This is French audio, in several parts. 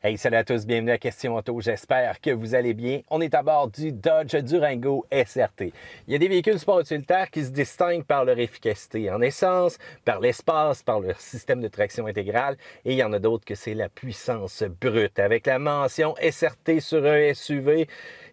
Hey, salut à tous, bienvenue à Question Auto, j'espère que vous allez bien. On est à bord du Dodge Durango SRT. Il y a des véhicules sport utilitaires qui se distinguent par leur efficacité en essence, par l'espace, par leur système de traction intégrale, et il y en a d'autres que c'est la puissance brute. Avec la mention SRT sur un SUV,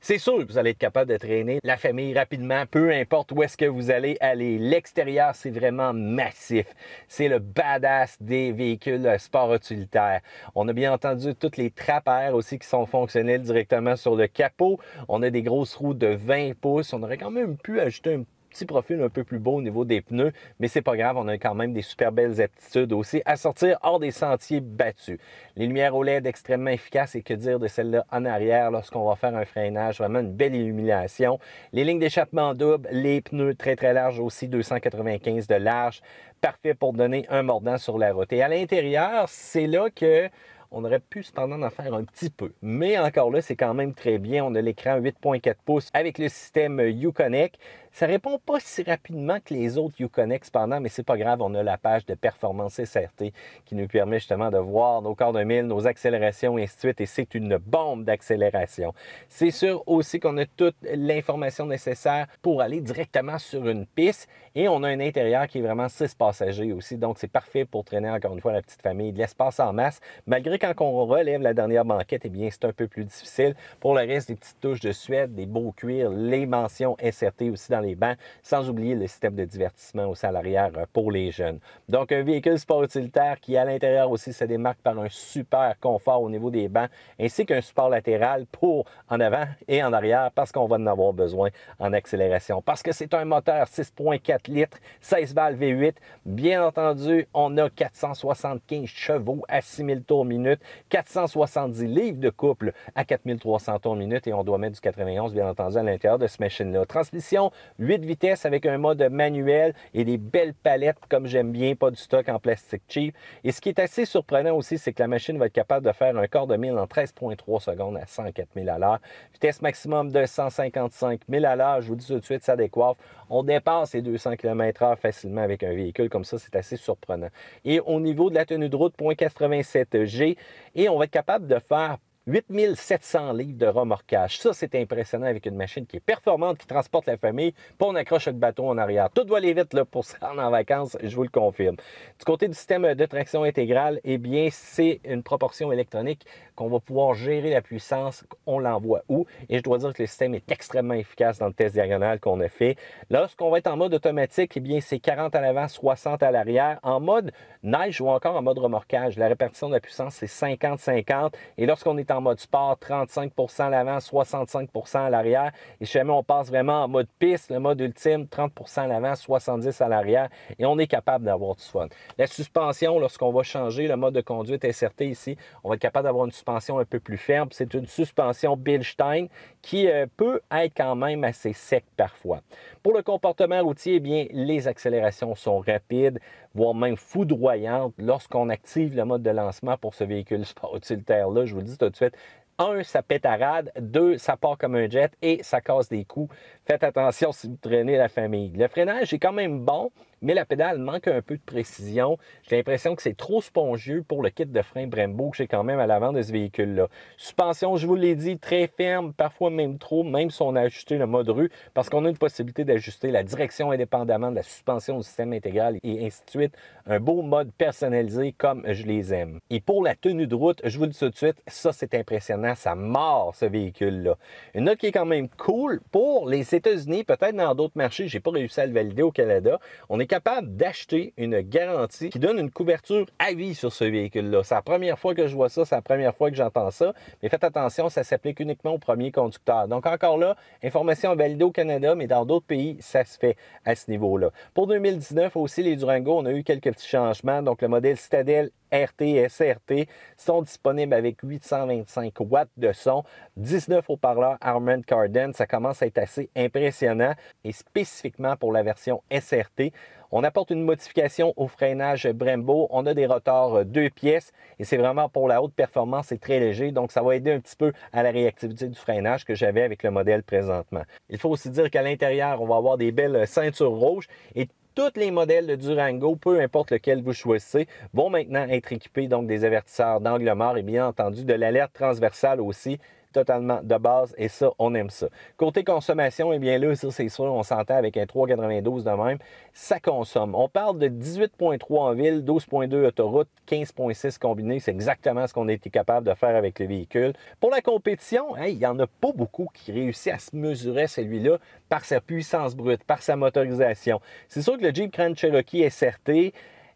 c'est sûr que vous allez être capable de traîner la famille rapidement, peu importe où est-ce que vous allez aller. L'extérieur, c'est vraiment massif. C'est le badass des véhicules sport utilitaires. On a bien entendu toutes les trappes à air aussi qui sont fonctionnelles directement sur le capot. On a des grosses roues de 20 pouces. On aurait quand même pu ajouter un petit profil un peu plus beau au niveau des pneus, mais c'est pas grave, on a quand même des super belles aptitudes aussi à sortir hors des sentiers battus. Les lumières OLED extrêmement efficaces, et que dire de celles-là en arrière lorsqu'on va faire un freinage, vraiment une belle illumination. Les lignes d'échappement double, les pneus très très larges aussi, 295 de large, parfait pour donner un mordant sur la route. Et à l'intérieur, c'est là que on aurait pu cependant en faire un petit peu. Mais encore là, c'est quand même très bien. On a l'écran 8.4 pouces avec le système Uconnect. Ça répond pas si rapidement que les autres Uconnect cependant, mais c'est pas grave. On a la page de performance SRT qui nous permet justement de voir nos quarts de mille, nos accélérations et ainsi de suite. Et c'est une bombe d'accélération. C'est sûr aussi qu'on a toute l'information nécessaire pour aller directement sur une piste. Et on a un intérieur qui est vraiment 6 passagers aussi. Donc, c'est parfait pour traîner encore une fois la petite famille. De l'espace en masse. Malgré quand on relève la dernière banquette, eh bien, c'est un peu plus difficile. Pour le reste, des petites touches de suède, des beaux cuirs, les mentions SRT aussi dans les bancs, sans oublier le système de divertissement aussi à l'arrière pour les jeunes. Donc, un véhicule sport utilitaire qui, à l'intérieur aussi, se démarque par un super confort au niveau des bancs, ainsi qu'un support latéral pour en avant et en arrière, parce qu'on va en avoir besoin en accélération. Parce que c'est un moteur 6.4 litres, 16 valves V8. Bien entendu, on a 475 chevaux à 6000 tours minute, 470 livres de couple à 4300 tours minute, et on doit mettre du 91 bien entendu à l'intérieur de cette machine-là. Transmission 8 vitesses avec un mode manuel et des belles palettes comme j'aime bien, pas du stock en plastique cheap. Et ce qui est assez surprenant aussi, c'est que la machine va être capable de faire un quart de mille en 13,3 secondes à 104 000 à l'heure. Vitesse maximum de 155 000 à l'heure. Je vous dis tout de suite, ça décoiffe. On dépasse les 200 km/h facilement avec un véhicule comme ça, c'est assez surprenant. Et au niveau de la tenue de route, 0.87G, et on va être capable de faire 8700 livres de remorquage. Ça, c'est impressionnant avec une machine qui est performante, qui transporte la famille, puis on accroche le bateau en arrière. Tout va aller vite là, pour se rendre en vacances, je vous le confirme. Du côté du système de traction intégrale, eh bien, c'est une proportion électronique qu'on va pouvoir gérer la puissance, on l'envoie où. Et je dois dire que le système est extrêmement efficace dans le test diagonal qu'on a fait. Lorsqu'on va être en mode automatique, eh bien, c'est 40 à l'avant, 60 à l'arrière. En mode neige ou encore en mode remorquage, la répartition de la puissance, c'est 50-50. Et lorsqu'on est en mode sport, 35 à l'avant, 65 à l'arrière. Et si jamais on passe vraiment en mode piste, le mode ultime, 30 à l'avant, 70 à l'arrière. Et on est capable d'avoir du fun. La suspension, lorsqu'on va changer le mode de conduite SRT ici, on va être capable d'avoir une suspension un peu plus ferme. C'est une suspension Bilstein qui peut être quand même assez sec parfois. Pour le comportement routier, eh bien, les accélérations sont rapides, voire même foudroyantes lorsqu'on active le mode de lancement pour ce véhicule sport utilitaire-là. Je vous le dis tout de suite, 1, ça pétarade, 2, ça part comme un jet et ça casse des coups. Faites attention si vous traînez la famille. Le freinage est quand même bon, mais la pédale manque un peu de précision. J'ai l'impression que c'est trop spongieux pour le kit de frein Brembo que j'ai quand même à l'avant de ce véhicule-là. Suspension, je vous l'ai dit, très ferme, parfois même trop, même si on a ajusté le mode rue, parce qu'on a une possibilité d'ajuster la direction indépendamment de la suspension du système intégral et ainsi de suite. Un beau mode personnalisé comme je les aime. Et pour la tenue de route, je vous le dis tout de suite, ça c'est impressionnant, ça mord ce véhicule-là. Une note qui est quand même cool pour les États-Unis, peut-être dans d'autres marchés, j'ai pas réussi à le valider au Canada. On est capable d'acheter une garantie qui donne une couverture à vie sur ce véhicule-là. C'est la première fois que je vois ça, c'est la première fois que j'entends ça, mais faites attention, ça s'applique uniquement aux premiers conducteurs. Donc encore là, information validée au Canada, mais dans d'autres pays, ça se fait à ce niveau-là. Pour 2019 aussi, les Durango, on a eu quelques petits changements. Donc le modèle Citadel RT et SRT sont disponibles avec 825 watts de son, 19 haut-parleurs Harman Kardon. Ça commence à être assez impressionnant. Et spécifiquement pour la version SRT, on apporte une modification au freinage Brembo. On a des rotors 2 pièces et c'est vraiment pour la haute performance, c'est très léger. Donc, ça va aider un petit peu à la réactivité du freinage que j'avais avec le modèle présentement. Il faut aussi dire qu'à l'intérieur, on va avoir des belles ceintures rouges et Tous les modèles de Durango, peu importe lequel vous choisissez, vont maintenant être équipés donc des avertisseurs d'angle mort et bien entendu de l'alerte transversale aussi, totalement de base, et ça, on aime ça. Côté consommation, eh bien là, ça c'est sûr, on s'entend avec un 3,92 de même, ça consomme. On parle de 18,3 en ville, 12,2 autoroute, 15,6 combiné, c'est exactement ce qu'on a été capable de faire avec le véhicule. Pour la compétition, il n'y en a pas beaucoup qui réussissent à se mesurer celui-là par sa puissance brute, par sa motorisation. C'est sûr que le Jeep Grand Cherokee SRT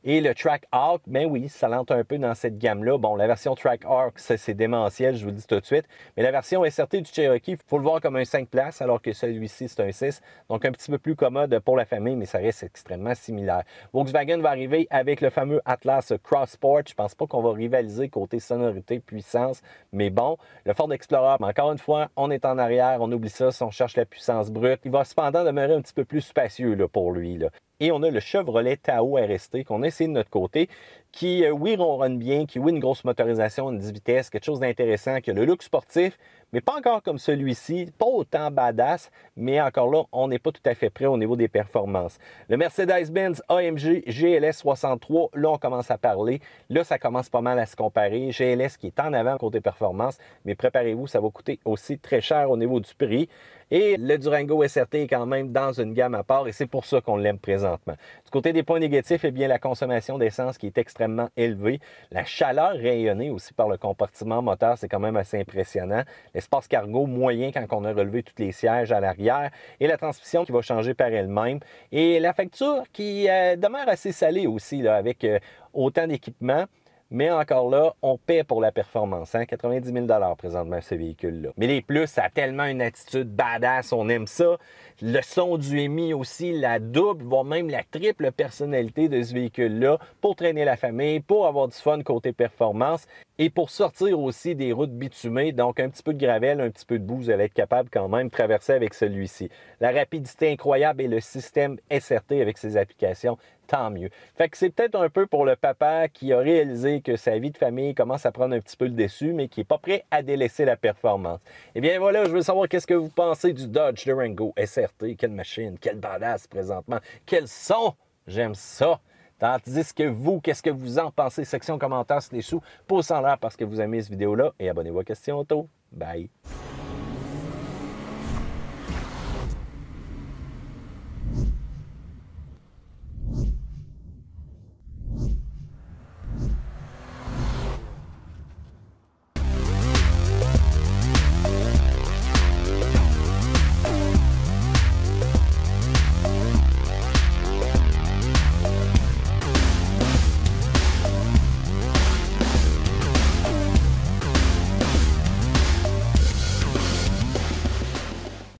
et le Trackhawk, ben oui, ça l'entre un peu dans cette gamme-là. Bon, la version Trackhawk, c'est démentiel, je vous le dis tout de suite. Mais la version SRT du Cherokee, il faut le voir comme un 5 places, alors que celui-ci, c'est un 6. Donc, un petit peu plus commode pour la famille, mais ça reste extrêmement similaire. Volkswagen va arriver avec le fameux Atlas Cross Sport. Je pense pas qu'on va rivaliser côté sonorité, puissance, mais bon. Le Ford Explorer, encore une fois, on est en arrière, on oublie ça si on cherche la puissance brute. Il va cependant demeurer un petit peu plus spacieux là, pour lui, là. Et on a le Chevrolet Tahoe RST qu'on a essayé de notre côté, qui, oui, ronronne bien, qui, oui, une grosse motorisation, une 10 vitesses, quelque chose d'intéressant, qui a le look sportif, mais pas encore comme celui-ci, pas autant badass, mais encore là, on n'est pas tout à fait prêt au niveau des performances. Le Mercedes-Benz AMG GLS 63, là, on commence à parler. Là, ça commence pas mal à se comparer. GLS qui est en avant côté performance, mais préparez-vous, ça va coûter aussi très cher au niveau du prix. Et le Durango SRT est quand même dans une gamme à part et c'est pour ça qu'on l'aime présentement. Du côté des points négatifs, eh bien, la consommation d'essence qui est extrêmement élevée. La chaleur rayonnée aussi par le compartiment moteur, c'est quand même assez impressionnant. L'espace cargo moyen quand on a relevé tous les sièges à l'arrière et la transmission qui va changer par elle-même. Et la facture qui demeure assez salée aussi là, avec autant d'équipements. Mais encore là, on paie pour la performance. 90 000 $ présentement, ce véhicule-là. Mais les plus, ça a tellement une attitude badass, on aime ça. Le son du EMI aussi, la double, voire même la triple personnalité de ce véhicule-là pour traîner la famille, pour avoir du fun côté performance et pour sortir aussi des routes bitumées. Donc, un petit peu de gravel, un petit peu de boue, vous allez être capable quand même de traverser avec celui-ci. La rapidité incroyable et le système SRT avec ses applications, tant mieux. Fait que c'est peut-être un peu pour le papa qui a réalisé que sa vie de famille commence à prendre un petit peu le dessus, mais qui n'est pas prêt à délaisser la performance. Eh bien voilà, je veux savoir qu'est-ce que vous pensez du Dodge Durango SRT. Quelle machine, quel badass présentement, quel son, j'aime ça. Tandis que vous, qu'est-ce que vous en pensez? Section commentaires, c'est les sous. Pouce en l'air parce que vous aimez cette vidéo-là et abonnez-vous à Question Auto. Bye!